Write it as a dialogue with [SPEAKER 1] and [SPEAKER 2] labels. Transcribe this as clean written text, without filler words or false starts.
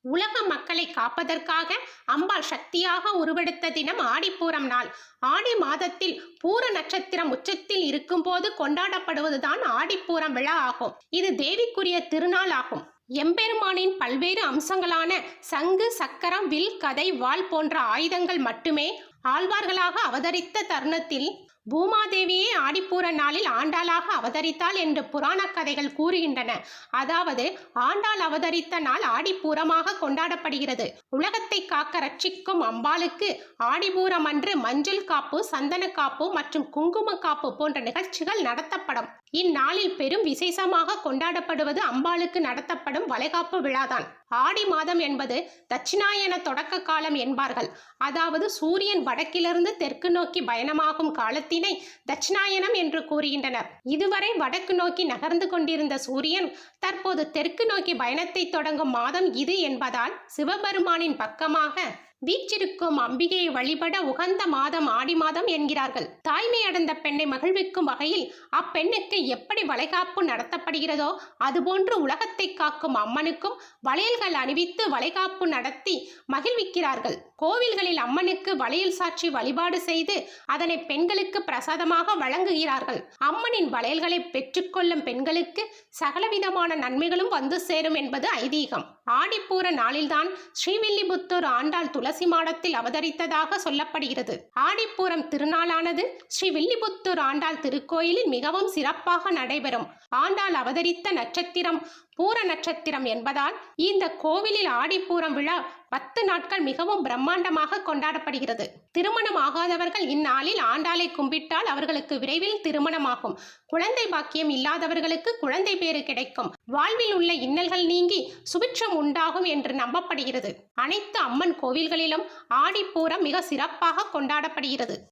[SPEAKER 1] உலக மக்களை காப்பதற்காக அம்பாள் சக்தியாக உருவெடுத்த தினம் ஆடிப்பூரம் நாள். ஆடி மாதத்தில் பூர நட்சத்திரம் உச்சத்தில் இருக்கும்போது கொண்டாடப்படுவதுதான் ஆடிப்பூரம் விழா ஆகும். இது தேவிக்குரிய திருநாள் ஆகும். எம்பெருமானின் பல்வேறு அம்சங்களான சங்கு, சக்கரம், வில், கதை, வாள் போன்ற ஆயுதங்கள் மட்டுமே ஆழ்வார்களாக அவதரித்த தருணத்தில் பூமாதேவியே ஆடிப்பூர நாளில் ஆண்டாளாக அவதரித்தாள் என்று புராண கதைகள் கூறுகின்றன. அதாவது ஆண்டாள் அவதரித்த நாள் ஆடிப்பூரமாக கொண்டாடப்படுகிறது. உலகத்தை காக்க ரட்சிக்கும் அம்பாளுக்கு ஆடிப்பூரம் அன்று மஞ்சள் காப்பு, சந்தன காப்பு மற்றும் குங்கும காப்பு போன்ற நிகழ்ச்சிகள் நடத்தப்படும். இந்நாளில் பெரும் விசேஷமாக கொண்டாடப்படுவது அம்பாளுக்கு நடத்தப்படும் வளைகாப்பு விழாதான். ஆடி மாதம் என்பது தட்சிணாயன தொடக்க காலம் என்பார்கள். அதாவது சூரியன் வடக்கிலிருந்து தெற்கு நோக்கி பயணமாகும் காலத்தினை தட்சிணாயனம் என்று கூறுகின்றனர். இதுவரை வடக்கு நோக்கி நகர்ந்து கொண்டிருந்த சூரியன் தற்போது தெற்கு நோக்கி பயணத்தை தொடங்கும் மாதம் இது என்பதால் சிவபெருமானின் பக்கமாக வீற்றிருக்கும் அம்பிகையை வழிபட உகந்த மாதம் ஆடி மாதம் என்கிறார்கள். தாய்மை அடைந்த பெண்ணை மகிழ்விக்கும் வகையில் அப்பெண்ணுக்கு எப்படி வளைகாப்பு நடத்தப்படுகிறதோ அதுபோன்று உலகத்தை காக்கும் அம்மனுக்கும் வளையல்கள் அணிவித்து வளைகாப்பு நடத்தி மகிழ்விக்கிறார்கள். கோவில்களில் அம்மனுக்கு வளையல் சாட்சி வழிபாடு செய்து அதனை பெண்களுக்கு பிரசாதமாக வழங்குகிறார்கள். அம்மனின் வளையல்களை பெற்றுக்கொள்ளும் பெண்களுக்கு சகலவிதமான நன்மைகளும் வந்து சேரும் என்பது ஐதீகம். ஆடிப்பூர நாளில்தான் ஸ்ரீவில்லிபுத்தூர் ஆண்டாள் துளசி மாடத்தில் அவதரித்ததாக சொல்லப்படுகிறது. ஆடிப்பூரம் திருநாளானது ஸ்ரீவில்லிபுத்தூர் ஆண்டாள் திருக்கோயிலில் மிகவும் சிறப்பாக நடைபெறும். ஆண்டாள் அவதரித்த நட்சத்திரம் பூர நட்சத்திரம் என்பதால் இந்த கோவிலில் ஆடிப்பூரம் விழா 10 நாட்கள் மிகவும் பிரம்மாண்டமாக கொண்டாடப்படுகிறது. திருமணம் ஆகாதவர்கள் இந்நாளில் ஆண்டாளை கும்பிட்டால் அவர்களுக்கு விரைவில் திருமணமாகும். குழந்தை பாக்கியம் இல்லாதவர்களுக்கு குழந்தை பேறு கிடைக்கும். வாழ்வில் உள்ள இன்னல்கள் நீங்கி சுபிட்சம் உண்டாகும் என்று நம்பப்படுகிறது. அனைத்து அம்மன் கோவில்களிலும் ஆடிப்பூரம் மிக சிறப்பாக கொண்டாடப்படுகிறது.